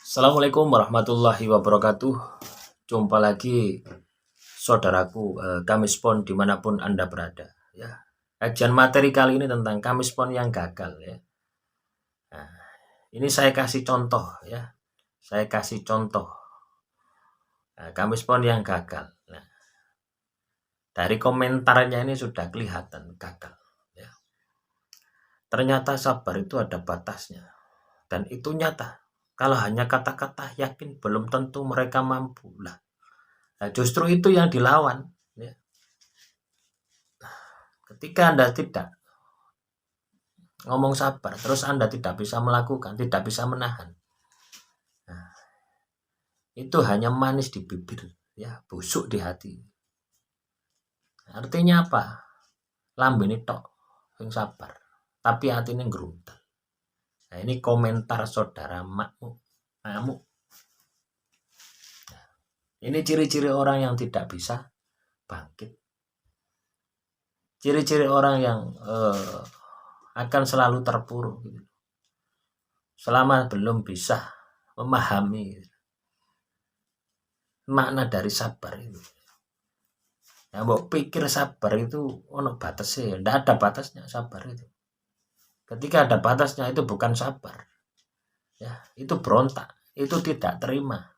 Assalamualaikum warahmatullahi wabarakatuh. Jumpa lagi saudaraku, Kamis Pon dimanapun Anda berada. Ya, kajian materi kali ini tentang Kamis Pon yang gagal. Ya. Nah, ini saya kasih contoh ya. Saya kasih contoh Kamis Pon yang gagal. Nah, dari komentarnya ini sudah kelihatan gagal. Ya. Ternyata sabar itu ada batasnya dan itu nyata. Kalau hanya kata-kata yakin belum tentu mereka mampu lah. Nah, justru itu yang dilawan. Ya. Ketika Anda tidak ngomong sabar, terus Anda tidak bisa melakukan, tidak bisa menahan. Nah, itu hanya manis di bibir, ya, busuk di hati. Artinya apa? Lambene tok sing sabar, tapi hatine nggruntel. Nah, ini komentar saudara makmu. Nah, ini ciri-ciri orang yang tidak bisa bangkit. Ciri-ciri orang yang akan selalu terpuruk gitu. Selama belum bisa memahami makna dari sabar itu. Ya, mbok pikir sabar itu ono batasnya, ndak ada batasnya sabar itu. Ketika ada batasnya itu bukan sabar. Ya, itu berontak, itu tidak terima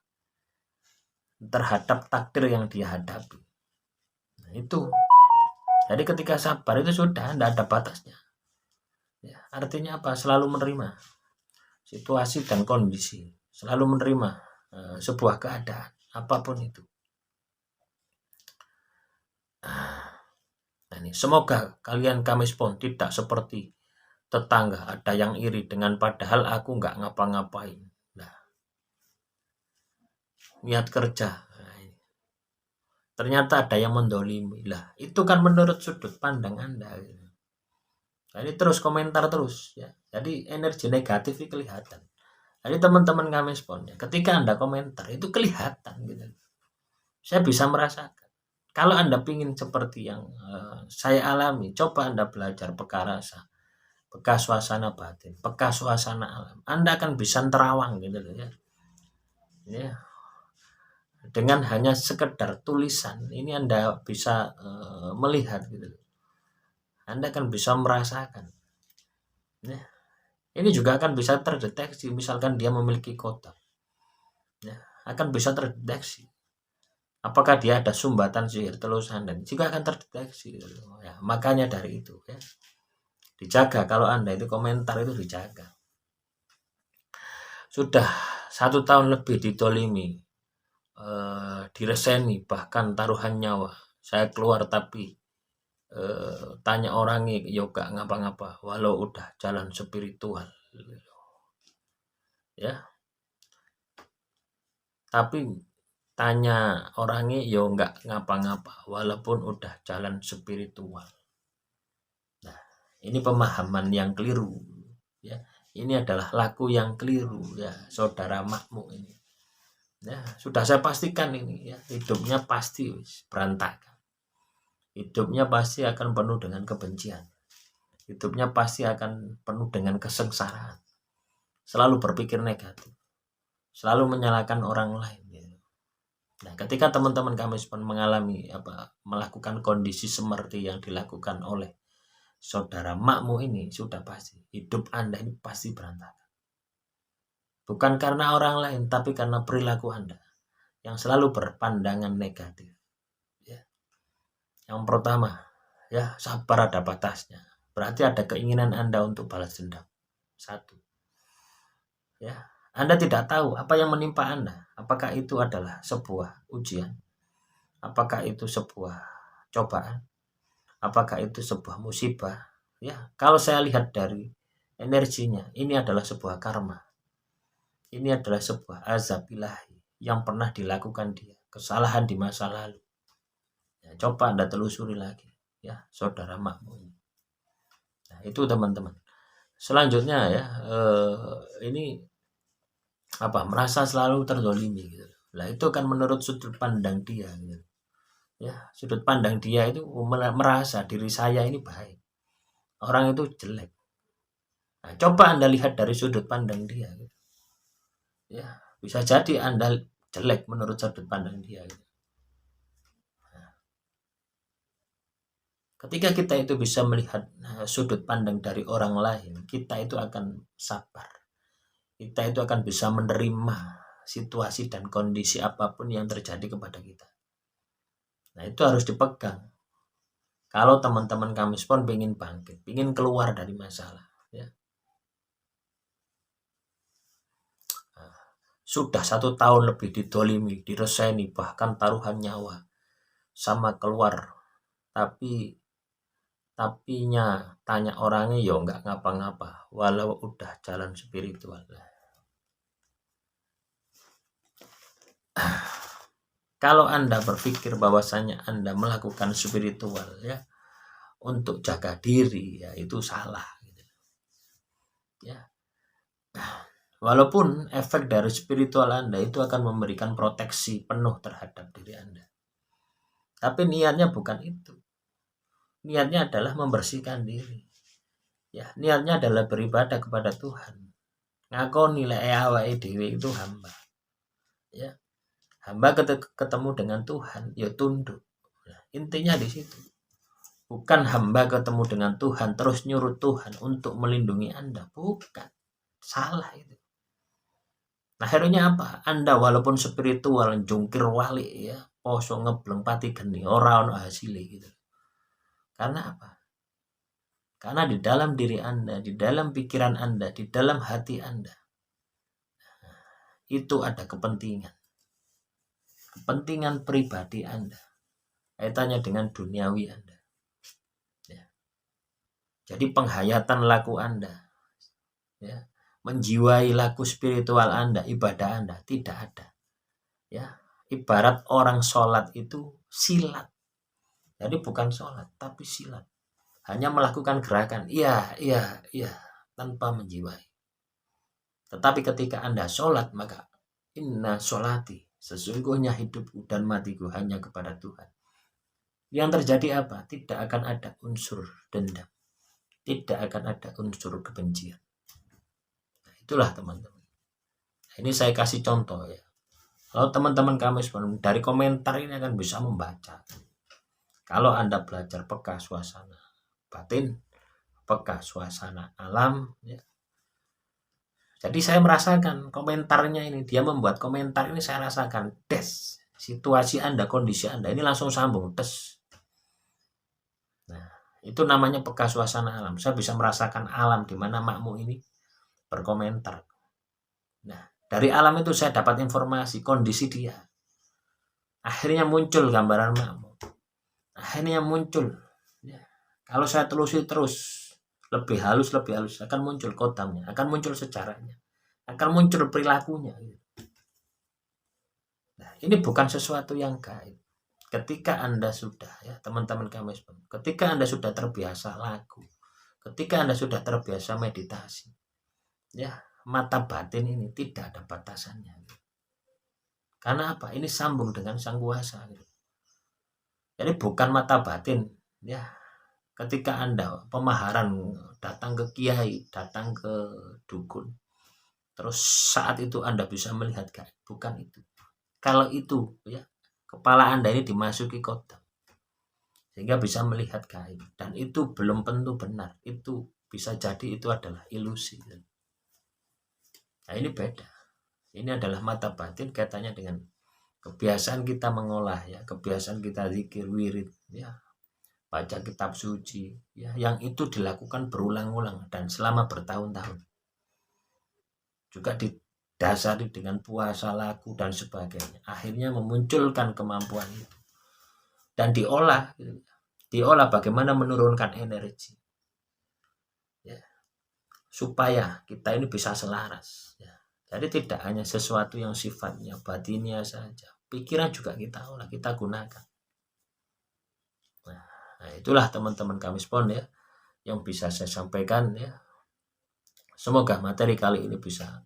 terhadap takdir yang dia hadapi. Nah, itu. Jadi ketika sabar itu sudah ndak ada batasnya. Ya, artinya apa? Selalu menerima situasi dan kondisi, selalu menerima sebuah keadaan apapun itu. Nah, ini semoga kalian Kamis Pon tidak seperti tetangga ada yang iri dengan padahal aku nggak ngapa-ngapain. Nah, niat kerja. Nah, ternyata ada yang mendolimi. Lah, itu kan menurut sudut pandang Anda. Nah, ini terus komentar terus ya. Jadi energi negatif itu kelihatan. Jadi teman-teman Kamis Pon ya, ketika Anda komentar itu kelihatan gitu. Saya bisa merasakan. Kalau Anda pingin seperti yang saya alami, coba Anda belajar peka rasa, peka suasana batin, peka suasana alam. Anda akan bisa terawang gitu loh ya. Ya. Dengan hanya sekedar tulisan, ini Anda bisa melihat gitu loh. Anda akan bisa merasakan. Ya. Ini juga akan bisa terdeteksi misalkan dia memiliki kotak. Ya, akan bisa terdeteksi. Apakah dia ada sumbatan sihir telusan dan juga akan terdeteksi. Ya, makanya dari itu ya. Dijaga kalau Anda itu komentar itu dijaga. Sudah 1 tahun lebih ditolimi, direseni bahkan taruhan nyawa. Saya keluar tapi tanya orangnya yoga ngapa-ngapa walau udah jalan spiritual. Ya. Tapi tanya orangnya yo nggak ngapa-ngapa walaupun udah jalan spiritual. Nah, ini pemahaman yang keliru ya. Ini adalah laku yang keliru ya, saudara makmu ini. Ya, sudah saya pastikan ini ya, hidupnya pasti berantakan. Hidupnya pasti akan penuh dengan kebencian. Hidupnya pasti akan penuh dengan kesengsaraan. Selalu berpikir negatif. Selalu menyalahkan orang lain. Nah, ketika teman-teman Kamis Pon mengalami melakukan kondisi seperti yang dilakukan oleh saudara makmu ini, sudah pasti hidup Anda ini pasti berantakan. Bukan karena orang lain, tapi karena perilaku Anda yang selalu berpandangan negatif. Ya. Yang pertama, ya sabar ada batasnya. Berarti ada keinginan Anda untuk balas dendam. 1. Ya, Anda tidak tahu apa yang menimpa Anda. Apakah itu adalah sebuah ujian? Apakah itu sebuah cobaan? Apakah itu sebuah musibah? Ya, kalau saya lihat dari energinya, ini adalah sebuah karma. Ini adalah sebuah azab ilahi yang pernah dilakukan dia, kesalahan di masa lalu. Ya, coba Anda telusuri lagi, ya, saudara makmu ini. Nah, itu teman-teman. Selanjutnya ya, ini merasa selalu terzolimi gitu. Nah, itu kan menurut sudut pandang dia gitu. Ya, sudut pandang dia itu merasa diri saya ini baik, orang itu jelek. Nah, coba Anda lihat dari sudut pandang dia gitu. Ya, Bisa jadi Anda jelek menurut sudut pandang dia. Ketika kita itu bisa melihat sudut pandang dari orang lain, kita itu akan sabar. Kita itu akan bisa menerima situasi dan kondisi apapun yang terjadi kepada kita. Nah, itu harus dipegang. Kalau teman-teman Kamis Pon ingin bangkit, ingin keluar dari masalah, ya. Sudah 1 tahun lebih didolimi, direseni, bahkan taruhan nyawa sama keluar, tapinya tanya orangnya ya nggak ngapa-ngapa, walau udah jalan spiritual. Kalau Anda berpikir bahwasanya Anda melakukan spiritual ya untuk jaga diri, ya itu salah. Ya. Walaupun efek dari spiritual Anda itu akan memberikan proteksi penuh terhadap diri Anda. Tapi niatnya bukan itu. Niatnya adalah membersihkan diri. Ya, niatnya adalah beribadah kepada Tuhan. Ngakoni lek awake dhewe itu hamba. Ya. Hamba ketemu dengan Tuhan, ya tunduk. Nah, intinya di situ. Bukan hamba ketemu dengan Tuhan terus nyuruh Tuhan untuk melindungi Anda. Bukan. Salah itu. Nah, akhirnya apa? Anda walaupun spiritual, jungkir walik ya, poso ngebleng pati geni, ora ono hasilnya gitu. Karena apa? Karena di dalam diri Anda, di dalam pikiran Anda, di dalam hati Anda, itu ada kepentingan. Kepentingan pribadi Anda. Kaitannya dengan duniawi Anda. Ya. Jadi penghayatan laku Anda. Ya. Menjiwai laku spiritual Anda, ibadah Anda, tidak ada. Ya. Ibarat orang sholat itu silat. Jadi bukan sholat, tapi silat. Hanya melakukan gerakan, iya, tanpa menjiwai. Tetapi ketika Anda sholat, maka inna sholati, sesungguhnya hidupku dan matiku hanya kepada Tuhan. Yang terjadi apa? Tidak akan ada unsur dendam. Tidak akan ada unsur kebencian. Nah, itulah teman-teman. Nah, ini saya kasih contoh ya. Kalau teman-teman Kamis dari komentar ini akan bisa membaca. Kalau Anda belajar peka suasana batin, peka suasana alam, ya. Jadi saya merasakan komentarnya ini, dia membuat komentar ini saya rasakan, situasi Anda, kondisi Anda ini langsung sambung, Nah, itu namanya peka suasana alam. Saya bisa merasakan alam di mana makmu ini berkomentar. Nah, dari alam itu saya dapat informasi kondisi dia. Akhirnya muncul gambaran makmu. Akhirnya muncul. Ya. Kalau saya telusuri terus, lebih halus akan muncul kodamnya, akan muncul sejarahnya, akan muncul perilakunya. Nah, ini bukan sesuatu yang gaib. Ketika Anda sudah, ya teman-teman Kamis, ketika Anda sudah terbiasa lagu, ketika Anda sudah terbiasa meditasi, ya mata batin ini tidak ada batasannya. Karena apa? Ini sambung dengan Sang Kuasa. Jadi bukan mata batin, ya. Ketika Anda pemaharan datang ke kiai, datang ke dukun, terus saat itu Anda bisa melihat gaib, bukan itu. Kalau itu, ya kepala Anda ini dimasuki kodam sehingga bisa melihat gaib, dan itu belum tentu benar. Itu bisa jadi itu adalah ilusi. Nah, ini beda. Ini adalah mata batin kaitannya dengan kebiasaan kita mengolah, ya, kebiasaan kita zikir, wirid, ya, baca kitab suci, ya, yang itu dilakukan berulang-ulang dan selama bertahun-tahun. Juga didasari dengan puasa, laku dan sebagainya. Akhirnya memunculkan kemampuan itu. Dan diolah bagaimana menurunkan energi. Ya. Supaya kita ini bisa selaras, ya. Jadi tidak hanya sesuatu yang sifatnya batinnya saja, pikiran juga kita olah, kita gunakan. Nah, itulah teman-teman Kamis Pon ya yang bisa saya sampaikan ya. Semoga materi kali ini bisa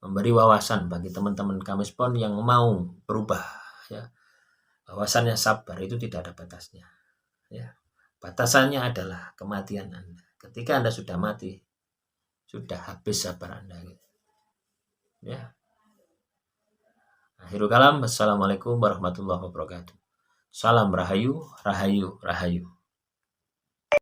memberi wawasan bagi teman-teman Kamis Pon yang mau berubah ya. Bahwasannya sabar itu tidak ada batasnya. Ya. Batasannya adalah kematian Anda. Ketika Anda sudah mati, sudah habis sabar Anda gitu. Ya. Akhirul kalam, wassalamualaikum warahmatullahi wabarakatuh. Salam rahayu, rahayu, rahayu.